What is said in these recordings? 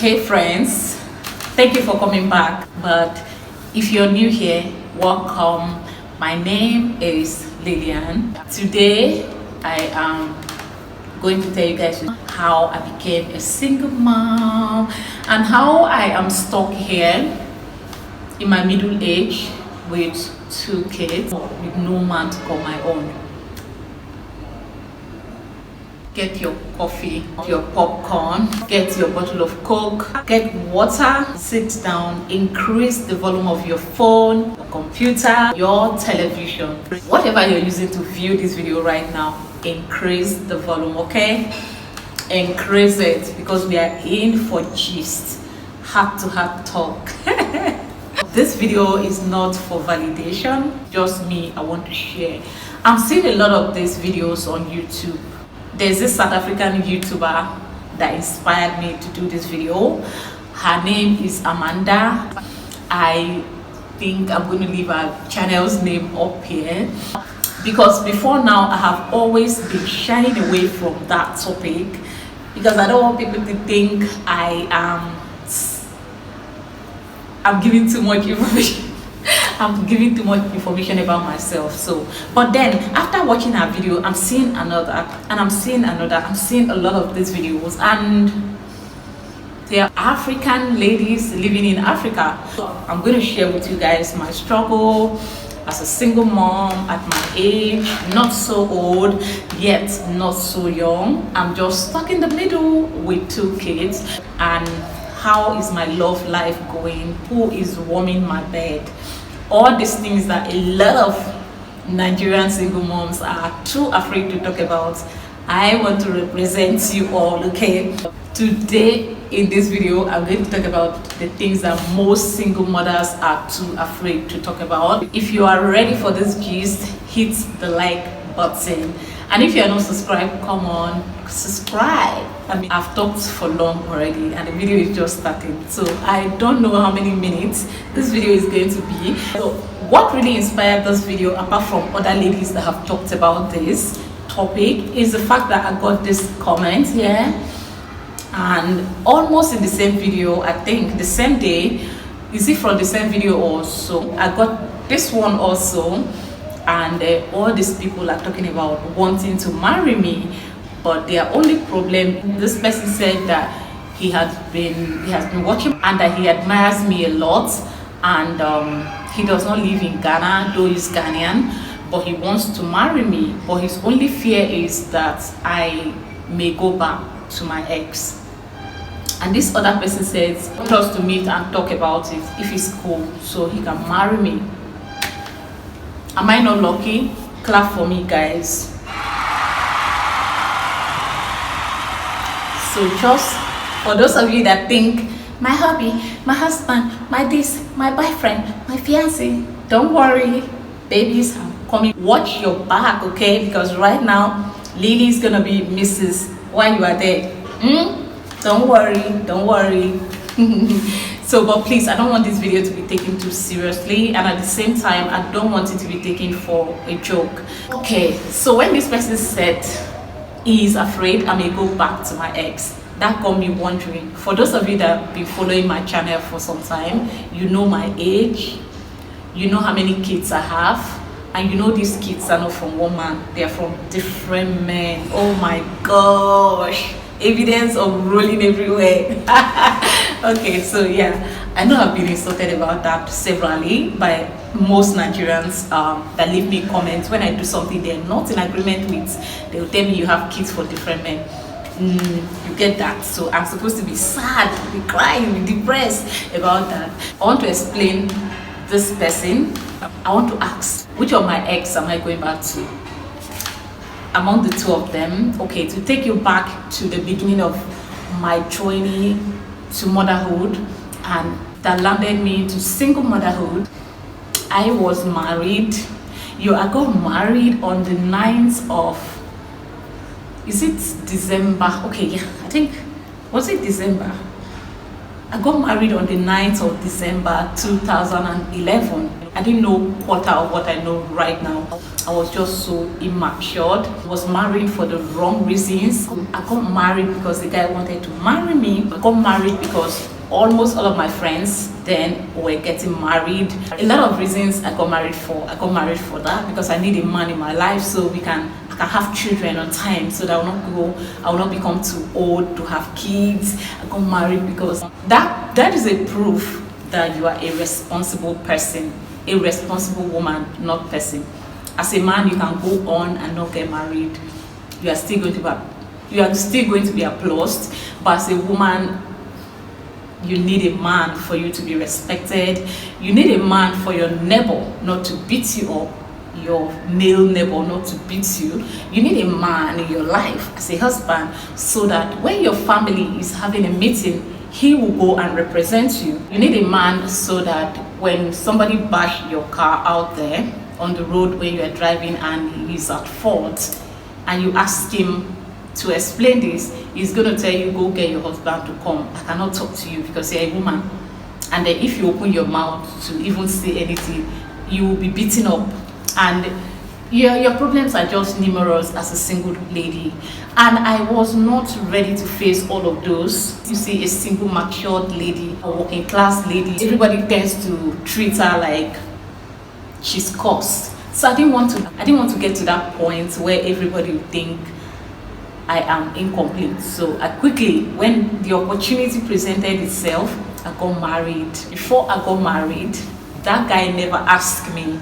Hey friends, thank you for coming back. But if you're new here, welcome. My name is Lillian. Today I am going to tell you guys how I became a single mom and how I am stuck here in my middle age with 2 kids with no man to call my own. Get your coffee, your popcorn, get your bottle of Coke, get water, sit down, increase the volume of your phone, your computer, your television, whatever you're using to view this video right now, increase the volume, okay? Increase it, because we are in for gist, heart-to-heart talk. This video is not for validation, just me. I want to share. I'm seeing a lot of these videos on YouTube. There's this South African YouTuber that inspired me to do this video. Her name is Amanda. I think I'm going to leave her channel's name up here, because before now I have always been shying away from that topic because I don't want people to think I'm giving too much information. I'm giving too much information about myself. So, but then after watching her video, I'm seeing another, and I'm seeing another. I'm seeing a lot of these videos, and they are African ladies living in Africa. So I'm going to share with you guys my struggle as a single mom at my age, not so old yet not so young. I'm just stuck in the middle with 2 kids. And how is my love life going? Who is warming my bed? All these things that a lot of Nigerian single moms are too afraid to talk about. I want to represent you all, okay? Today in this video, I'm going to talk about the things that most single mothers are too afraid to talk about. If you are ready for this gist, hit the like button. And if you are not subscribed, come on, subscribe. I mean, I've talked for long already and the video is just starting, so I don't know how many minutes this video is going to be. So what really inspired this video, apart from other ladies that have talked about this topic, is the fact that I got this comment here, and almost in the same video, I think the same day, is it from the same video also, I got this one also. And all these people are talking about wanting to marry me, but their only problem, this person said that he has been watching and that he admires me a lot, and he does not live in Ghana, though he's Ghanaian, but he wants to marry me. But his only fear is that I may go back to my ex. And this other person says he wants us to meet and talk about it if it's cool, so he can marry me. Am I not lucky? Clap for me, guys. So just for those of you that think my hubby, my husband, my this, my boyfriend, my fiance, don't worry, babies are coming. Watch your back, okay? Because right now Lily is gonna be Mrs. while you are there. Don't worry, don't worry. So, but please, I don't want this video to be taken too seriously, and at the same time I don't want it to be taken for a joke. Okay, so when this person said he is afraid I may go back to my ex, that got me wondering. For those of you that have been following my channel for some time, you know my age, you know how many kids I have, and you know these kids are not from one man, they are from different men. Oh my gosh, evidence of rolling everywhere. Okay, so yeah, I know I've been insulted about that severally by most Nigerians that leave me comments when I do something they're not in agreement with. They'll tell me you have kids for different men. You get that? So I'm supposed to be sad, be crying, be depressed about that. I want to explain this person. I want to ask, which of my ex am I going back to? Among the 2 of them, okay, to take you back to the beginning of my journey to motherhood, and that landed me to single motherhood. I was married. I got married on the 9th of, is it December? Okay, yeah, I think, was it December? I got married on the 9th of December 2011. I didn't know quarter of what I know right now. I was just so immature. I was married for the wrong reasons. I got married because the guy wanted to marry me. I got married because almost all of my friends then were getting married. A lot of reasons I got married for. I got married for that because I need a man in my life so I can have children on time, so that I will not become too old to have kids. I got married because that is a proof that you are a responsible person, a responsible woman, not person. As a man, you can go on and not get married. You are still going to be applauded, but as a woman, you need a man for you to be respected. You need a man for your neighbor not to beat you up, your male neighbor not to beat you. You need a man in your life as a husband so that when your family is having a meeting, he will go and represent you. You need a man so that when somebody bash your car out there on the road when you are driving and he is at fault, and you ask him to explain this, he's going to tell you, go get your husband to come. I cannot talk to you because you're a woman. And then if you open your mouth to even say anything, you will be beaten up. And your problems are just numerous as a single lady. And I was not ready to face all of those. You see a single matured lady, a working class lady, everybody tends to treat her like she's cursed. So I didn't want to get to that point where everybody would think I am incomplete. So I quickly, when the opportunity presented itself, I got married. Before I got married, that guy never asked me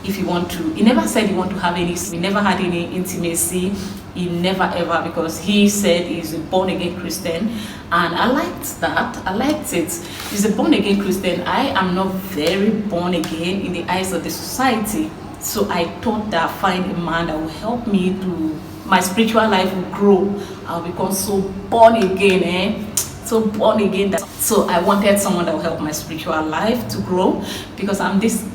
if he never said he want to have any, we never had any intimacy. He never ever, because he said he's a born again Christian, and I liked that. I liked it. He's a born again Christian. I am not very born again in the eyes of the society. So I thought that find a man that will help me to, my spiritual life will grow. I'll become so born again, so born again. So I wanted someone that will help my spiritual life to grow, because I'm this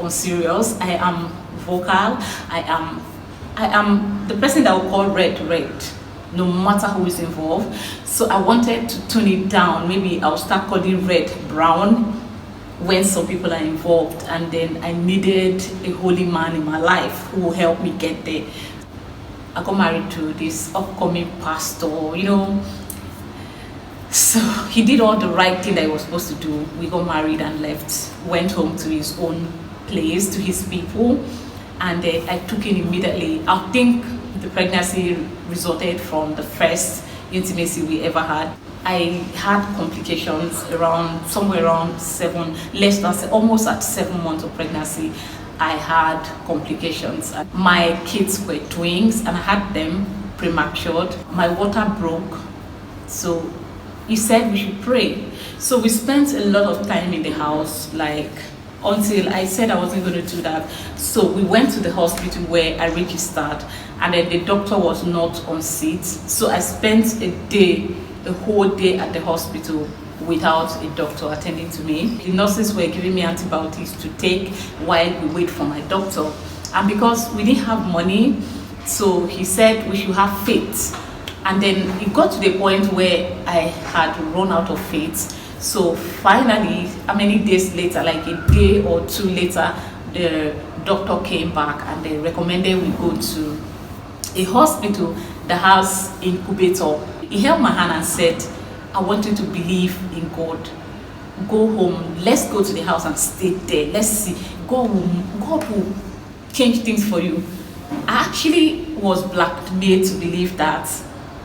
serious. I am vocal. I am the person that will call red, no matter who is involved. So I wanted to tone it down. Maybe I'll start calling red brown when some people are involved, and then I needed a holy man in my life who will help me get there. I got married to this upcoming pastor, so he did all the right thing that he was supposed to do. We got married and left, went home to his own place, to his people, and I took him immediately. I think the pregnancy resulted from the first intimacy we ever had. I had complications somewhere around almost at 7 months of pregnancy. I had complications. My kids were twins and I had them prematured. My water broke, so he said we should pray. So we spent a lot of time in the house, until I said I wasn't going to do that. So we went to the hospital where I registered, and then the doctor was not on seat. So I spent a whole day at the hospital without a doctor attending to me. The nurses were giving me antibiotics to take while we wait for my doctor. And because we didn't have money, so he said we should have faith. And then it got to the point where I had run out of faith. So finally, how many days later, like a day or two later, the doctor came back and they recommended we go to a hospital that has incubator. He held my hand and said, I want you to believe in God. Go home, let's go to the house and stay there. Let's see, God will change things for you. I actually was blackmailed to believe that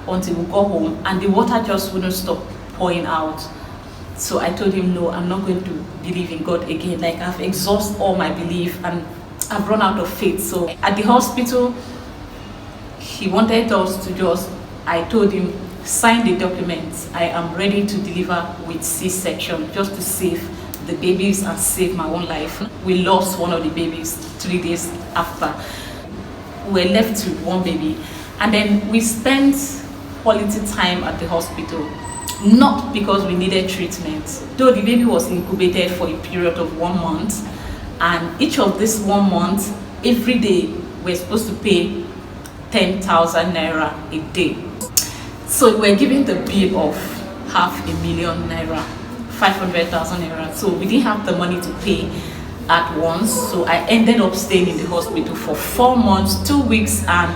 until we got home, and the water just wouldn't stop pouring out. So I told him, no, I'm not going to believe in God again. I've exhausted all my belief and I've run out of faith. So at the hospital, he wanted us to I told him, sign the documents. I am ready to deliver with C-section just to save the babies and save my own life. We lost one of the babies 3 days after. We were left with one baby. And then we spent quality time at the hospital. Not because we needed treatment, though the baby was incubated for a period of 1 month, and each of this 1 month, every day, we're supposed to pay 10,000 naira a day. So we're given the bill of 500,000 naira, 500,000 naira. So we didn't have the money to pay, at once. So I ended up staying in the hospital for 4 months, 2 weeks and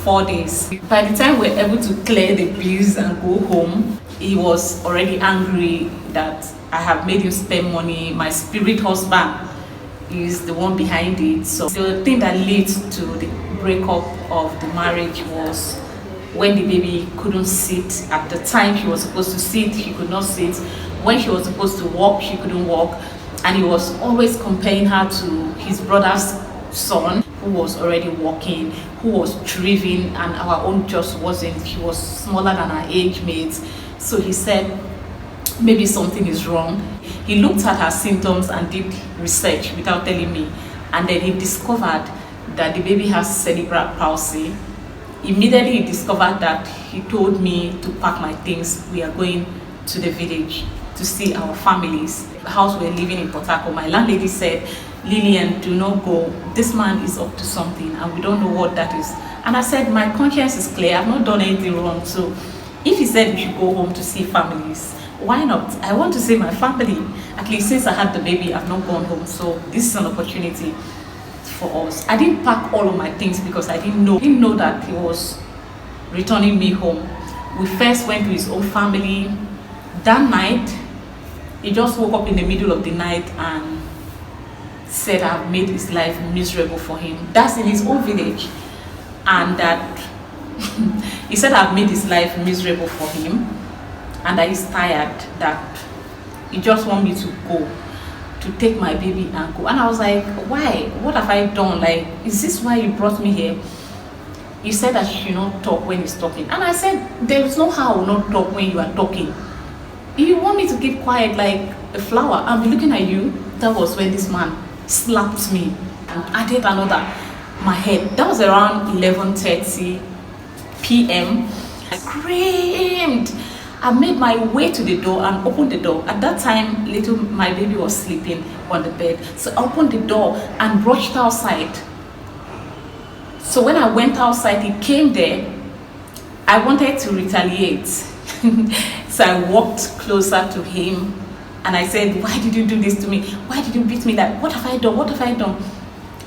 4 days. By the time we were able to clear the bills and go home, he was already angry that I have made him spend money. My spirit husband is the one behind it. So the thing that led to the breakup of the marriage was when the baby couldn't sit. At the time she was supposed to sit, she could not sit. When she was supposed to walk, she couldn't walk. And he was always comparing her to his brother's son, who was already walking, who was driven, and our own just wasn't. She was smaller than her age mates. So he said maybe something is wrong. He looked at her symptoms and did research without telling me, and then he discovered that the baby has cerebral palsy. Immediately he discovered that, he told me to pack my things. We are going to the village to see our families. The house we're living in Port Harcourt, my landlady said, Lillian, do not go. This man is up to something and we don't know what that is. And I said, my conscience is clear. I've not done anything wrong. So if he said we should go home to see families, why not? I want to see my family. At least since I had the baby, I've not gone home. So this is an opportunity for us. I didn't pack all of my things because I didn't know that he was returning me home. We first went to his own family. That night, he just woke up in the middle of the night and said I've made his life miserable for him. That's in his own village. And that he said I've made his life miserable for him and that he's tired, that he just wants me to go, to take my baby and go. And I was like, why? What have I done? Like, is this why you brought me here? He said that you should not talk when he's talking. And I said, there is no how I will not talk when you are talking. If you want me to keep quiet like a flower, I'll be looking at you. That was when this man slapped me and added another my head. That was around 11:30 p.m. I screamed. I made my way to the door and opened the door. At that time, my baby was sleeping on the bed. So I opened the door and rushed outside. So when I went outside, he came there. I wanted to retaliate. So I walked closer to him and I said, why did you do this to me? Why did you beat me? Like, what have I done? What have I done?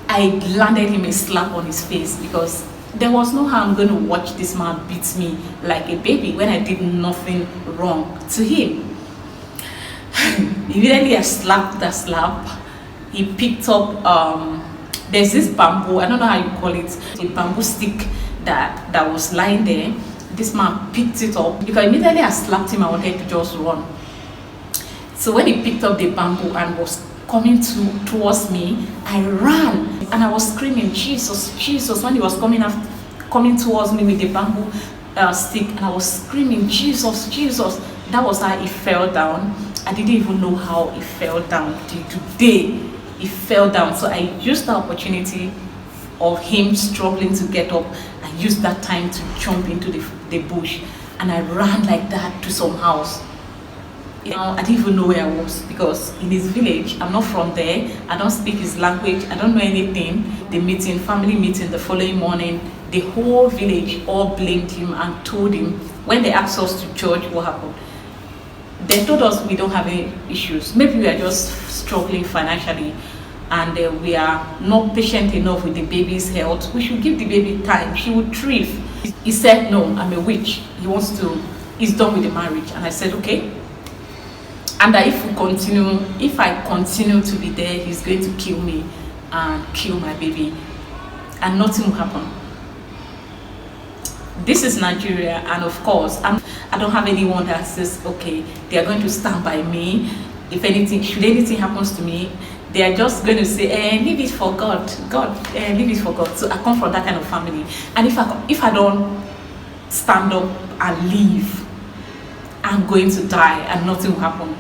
I landed him a slap on his face because there was no how I'm going to watch this man beat me like a baby when I did nothing wrong to him. Immediately I slapped the slap. He picked up, there's this bamboo, I don't know how you call it, a bamboo stick that was lying there. This man picked it up because immediately I slapped him. I wanted to just run. So when he picked up the bamboo and was coming towards me, I ran and I was screaming, Jesus, Jesus, when he was coming towards me with the bamboo stick, and I was screaming, Jesus, Jesus. That was how he fell down. I didn't even know how he fell down. Today, he fell down. So I used the opportunity of him struggling to get up. I used that time to jump into the bush, and I ran like that to some house. I didn't even know where I was because in his village, I'm not from there. I don't speak his language. I don't know anything. The meeting, family meeting the following morning, the whole village all blamed him and told him, when they asked us to judge what happened, they told us we don't have any issues. Maybe we are just struggling financially and we are not patient enough with the baby's health. We should give the baby time. She would thrive. He said, no, I'm a witch. He's done with the marriage. And I said, okay. And that if I continue to be there, he's going to kill me and kill my baby. And nothing will happen. This is Nigeria, and of course, I don't have anyone that says, okay, they are going to stand by me. If anything, should anything happens to me, they are just going to say, leave it for God. Leave it for God. So I come from that kind of family. And if I don't stand up and leave, I'm going to die and nothing will happen.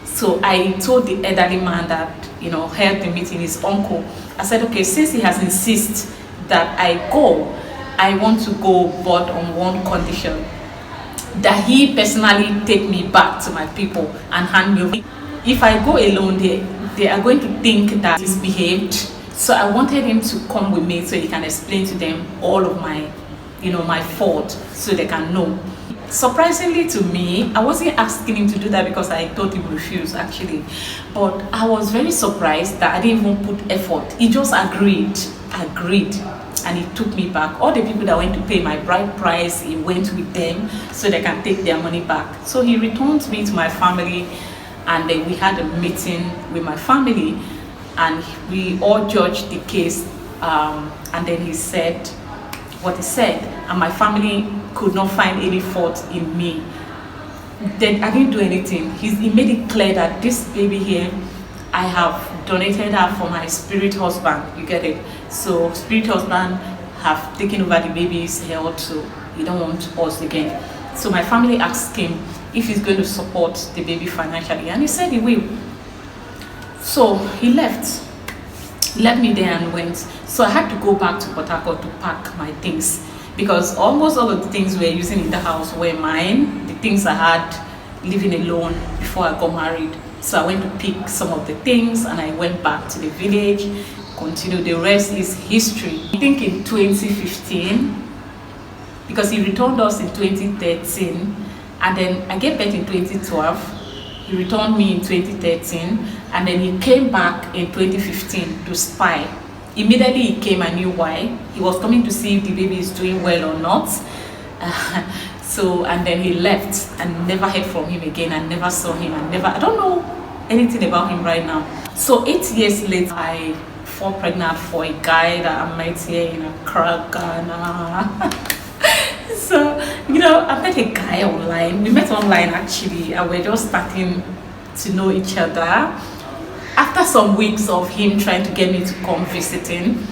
So I told the elderly man that, held the meeting, his uncle. I said, okay, since he has insisted that I go, I want to go, but on one condition, that he personally take me back to my people and hand me over. If I go alone, they are going to think that he's behaved. So I wanted him to come with me so he can explain to them all of my, my fault, so they can know. Surprisingly to me, I wasn't asking him to do that because I thought he would refuse actually, but I was very surprised that I didn't even put effort. He just agreed, and he took me back. All the people that went to pay my bride price, he went with them so they can take their money back. So he returned me to my family, and then we had a meeting with my family, and we all judged the case, and then he said what he said, and my family could not find any fault in me. Then I didn't do anything. He made it clear that this baby here, I have donated her for my spirit husband. You get it? So spirit husband have taken over the baby's health, so he don't want us again. So my family asked him if he's going to support the baby financially, and he said he will. So he left me there and went. So I had to go back to Port Harcourt to pack my things, because almost all of the things we were using in the house were mine, the things I had living alone before I got married. So I went to pick some of the things and I went back to the village, continued. The rest is history. I think in 2015, because he returned us in 2013, and then I gave birth in 2012. He returned me in 2013, and then he came back in 2015 to spy. Immediately he came, I knew why. He was coming to see if the baby is doing well or not. And then he left, and never heard from him again. I never saw him. I don't know anything about him right now. So 8 years later, I fall pregnant for a guy that I met here in Accra, Ghana. So, I met a guy online. We met online actually, and we're just starting to know each other. After some weeks of him trying to get me to come visiting,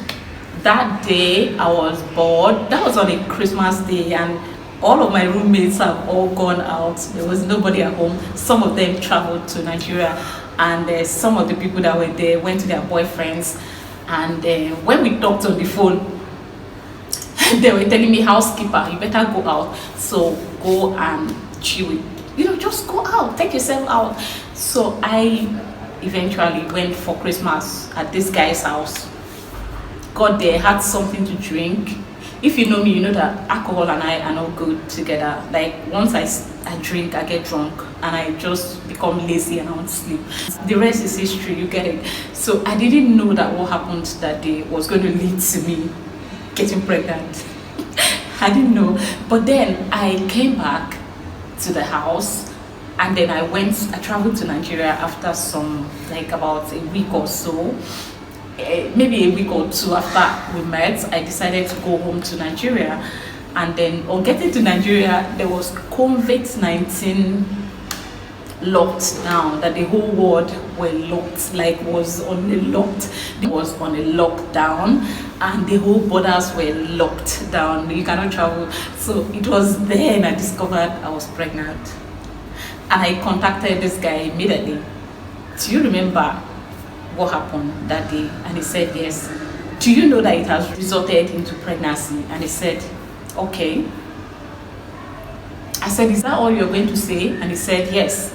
that day I was bored. That was on a Christmas day, and all of my roommates have all gone out. There was nobody at home. Some of them traveled to Nigeria, and some of the people that were there went to their boyfriends. And when we talked on the phone, they were telling me, housekeeper, you better go out. So go and chill with, just go out, take yourself out. So I eventually went for Christmas at this guy's house. Got there, had something to drink. If you know me, you know that alcohol and I are not good together. Like once I drink, I get drunk, and I just become lazy and I want to sleep. The rest is history, you get it. So I didn't know that what happened that day was going to lead to me getting pregnant. I didn't know. But then I came back to the house, and then I traveled to Nigeria after about a week or so. Maybe a week or two after we met, I decided to go home to Nigeria. And then on getting to Nigeria, there was COVID-19 locked down, that the whole world were locked, was on a lockdown, and the whole borders were locked down. You cannot travel. So it was then I discovered I was pregnant, and I contacted this guy immediately. Do you remember what happened that day? And he said yes. Do you know that it has resulted into pregnancy? And he said okay. I said, is that all you're going to say? And he said yes.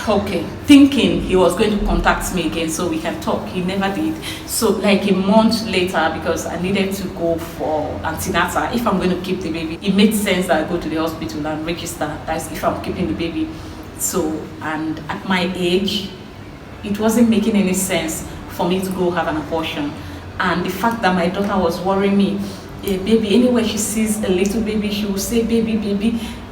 Okay, thinking he was going to contact me again so we can talk. He never did. So like a month later, because I needed to go for antenatal, if I'm going to keep the baby, it made sense that I go to the hospital and register. That's if I'm keeping the baby. So, and at my age, it wasn't making any sense for me to go have an abortion. And the fact that my daughter was worrying me, baby, anywhere she sees a little baby, she will say, baby,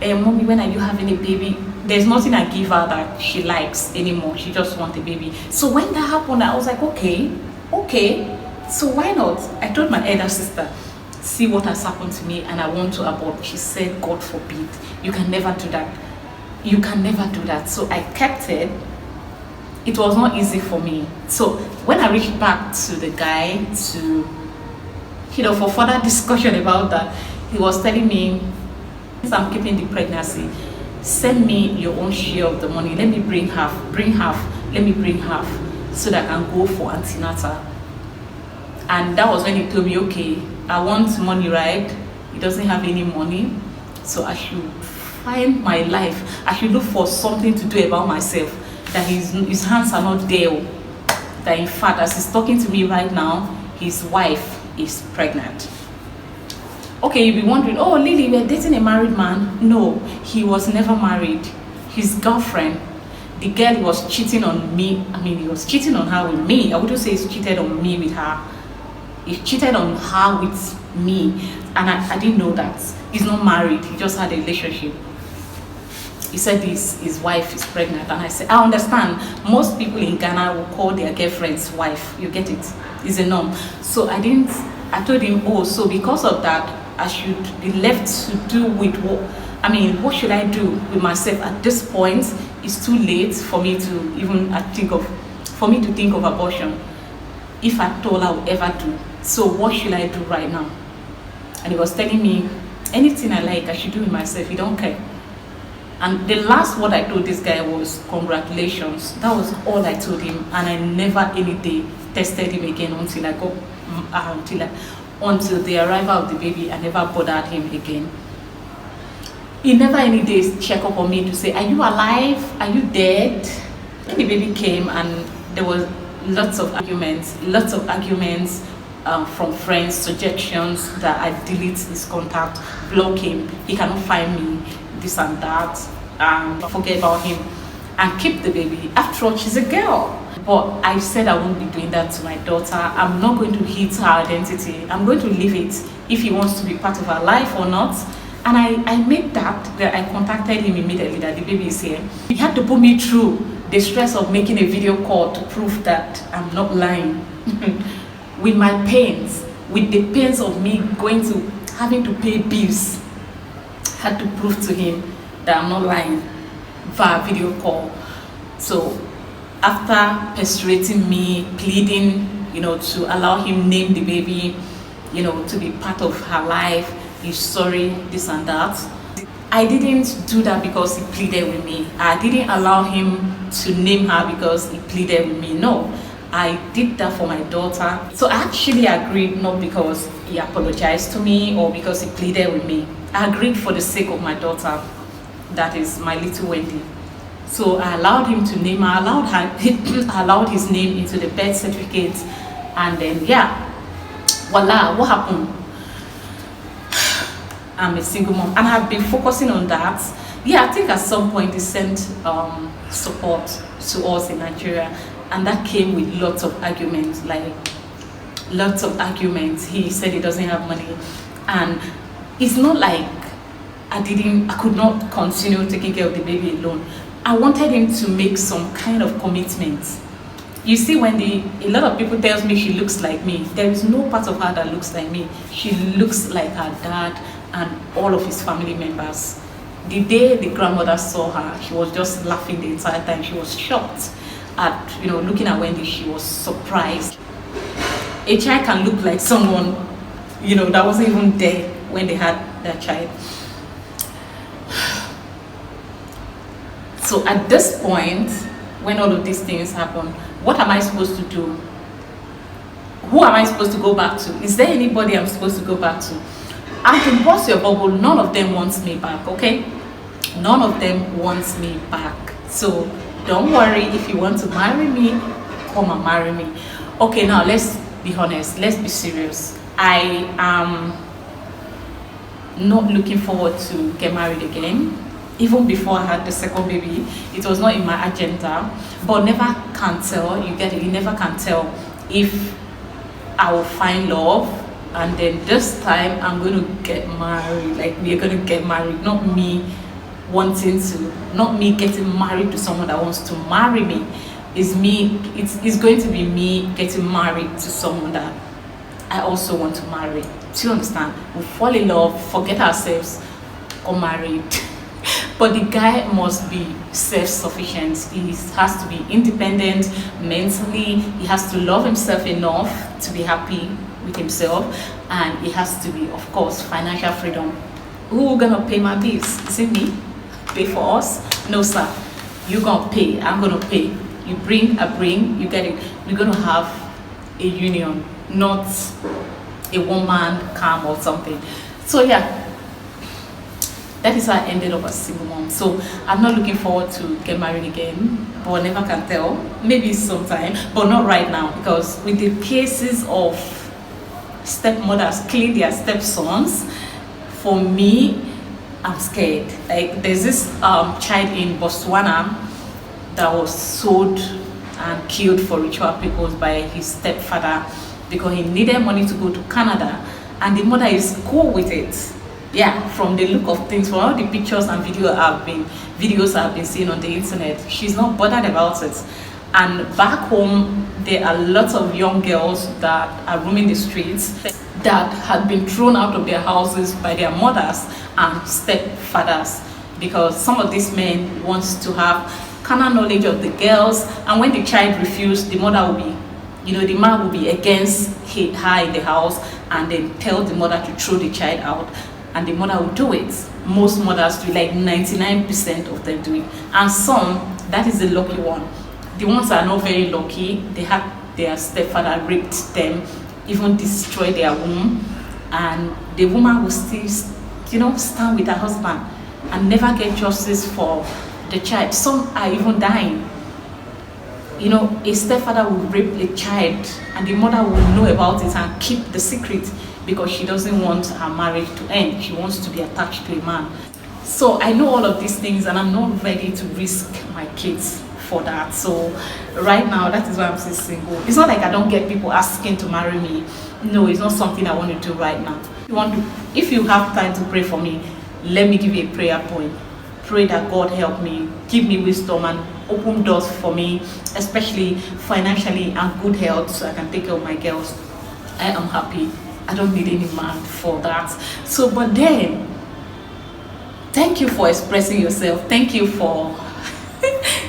mommy, when are you having a baby? There's nothing I give her that she likes anymore. She just wants a baby. So when that happened, I was like, okay, so why not? I told my elder sister, see what has happened to me, and I want to abort. She said, God forbid, you can never do that. You can never do that. So I kept it. It was not easy for me. So when I reached back to the guy for further discussion about that, he was telling me, since I'm keeping the pregnancy, send me your own share of the money. Let me bring half, let me bring half, so that I can go for antenatal. And that was when he told me, okay, I want money, right? He doesn't have any money, so I should find my life. I should look for something to do about myself, that his hands are not there. That in fact, as he's talking to me right now, his wife is pregnant. Okay, you'll be wondering, oh Lily, we're dating a married man. No, he was never married. His girlfriend, the girl, he was cheating on me. I mean, he was cheating on her with me. I wouldn't say he's cheated on me with her. He cheated on her with me, and I didn't know that. He's not married. He just had a relationship. He said his wife is pregnant, and I said, I understand. Most people in Ghana will call their girlfriend's wife. You get it? It's a norm. So I told him, oh, so because of that, I should be left to do with what should I do with myself at this point? It's too late for me to even think of abortion, if at all I would ever do. So what should I do right now? And he was telling me, anything I like, I should do with myself. He don't care. And the last word I told this guy was congratulations. That was all I told him, and I never any day tested him again until the arrival of the baby. I never bothered him again. He never any day check up on me to say, are you alive? Are you dead? The baby came, and there was lots of arguments from friends, suggestions that I delete his contact, block him, he cannot find me, this and that, forget about him, and keep the baby. After all, she's a girl. But I said I won't be doing that to my daughter. I'm not going to hit her identity. I'm going to leave it if he wants to be part of her life or not. And I made that I contacted him immediately that the baby is here. He had to put me through the stress of making a video call to prove that I'm not lying. With my pains, with the pains of me having to pay bills, I had to prove to him that I'm not lying via video call. So after persuading me, pleading, to allow him name the baby, to be part of her life, he's sorry, this and that. I didn't do that because he pleaded with me. I didn't allow him to name her because he pleaded with me. No, I did that for my daughter. So I actually agreed, not because he apologized to me or because he pleaded with me. I agreed for the sake of my daughter, that is my little Wendy. So I allowed him to name her, I allowed his name into the birth certificate, and then voila, what happened? I'm a single mom, and I've been focusing on that. I think at some point they sent support to us in Nigeria, and that came with lots of arguments, He said he doesn't have money, and it's not like I could not continue taking care of the baby alone. I wanted him to make some kind of commitment. You see, Wendy, a lot of people tells me she looks like me. There is no part of her that looks like me. She looks like her dad and all of his family members. The day the grandmother saw her, she was just laughing the entire time. She was shocked at, looking at Wendy. She was surprised. A child can look like someone, that wasn't even there when they had that child. So at this point, when all of these things happen, what am I supposed to do? Who am I supposed to go back to? Is there anybody I'm supposed to go back to? I can burst your bubble. None of them wants me back, okay? None of them wants me back. So don't worry. If you want to marry me, come and marry me. Okay, now let's be honest. Let's be serious. I am not looking forward to get married again. Even before I had the second baby, it was not in my agenda. But never can tell. You get it? You never can tell if I will find love. And then this time I'm going to get married. Like, we're going to get married. Not me getting married to someone that wants to marry me. It's going to be me getting married to someone that I also want to marry. Do you understand? We fall in love, forget ourselves, or married. But the guy must be self-sufficient. He has to be independent mentally. He has to love himself enough to be happy with himself, and he has to be, of course, financial freedom. Who gonna pay my bills? Is it me? Pay for us? No, sir. You're gonna pay. I'm gonna pay. You bring, I bring. You get it. We're gonna have a union, not a one-man camp or something. So that is how I ended up as a single mom. So I'm not looking forward to get married again, but never can tell. Maybe sometime, but not right now, because with the cases of stepmothers killing their stepsons, for me, I'm scared. Like there's this child in Botswana that was sold and killed for ritual purpose by his stepfather because he needed money to go to Canada, and the mother is cool with it. Yeah, from the look of things, from all the pictures and videos I've been seeing on the internet, she's not bothered about it. And back home, there are lots of young girls that are roaming the streets that had been thrown out of their houses by their mothers and stepfathers because some of these men wants to have carnal knowledge of the girls, and when the child refused, the mother will be, the man will be against her in the house and then tell the mother to throw the child out, and the mother will do it. Most mothers do, like 99% of them do it, and some, that is the lucky one. The ones that are not very lucky, they have their stepfather raped them, even destroy their womb, and the woman will still, stand with her husband and never get justice for the child. Some are even dying. A stepfather will rape a child and the mother will know about it and keep the secret because she doesn't want her marriage to end. She wants to be attached to a man. So I know all of these things and I'm not ready to risk my kids for that. So right now, that is why I'm still single. It's not like I don't get people asking to marry me. No, it's not something I want to do right now. If you have time to pray for me, let me give you a prayer point. Pray that God help me, give me wisdom and open doors for me, especially financially, and good health so I can take care of my girls. I am happy. I don't need any man for that. So, but then, thank you for expressing yourself. Thank you for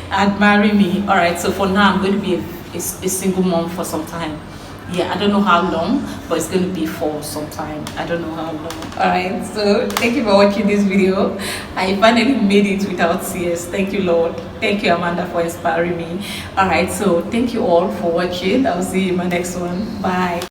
admiring me. All right, so for now, I'm going to be a single mom for some time. Yeah, I don't know how long, but it's going to be for some time. I don't know how long. All right, so thank you for watching this video. I finally made it without tears. Thank you, Lord. Thank you, Amanda, for inspiring me. All right, so thank you all for watching. I'll see you in my next one. Bye.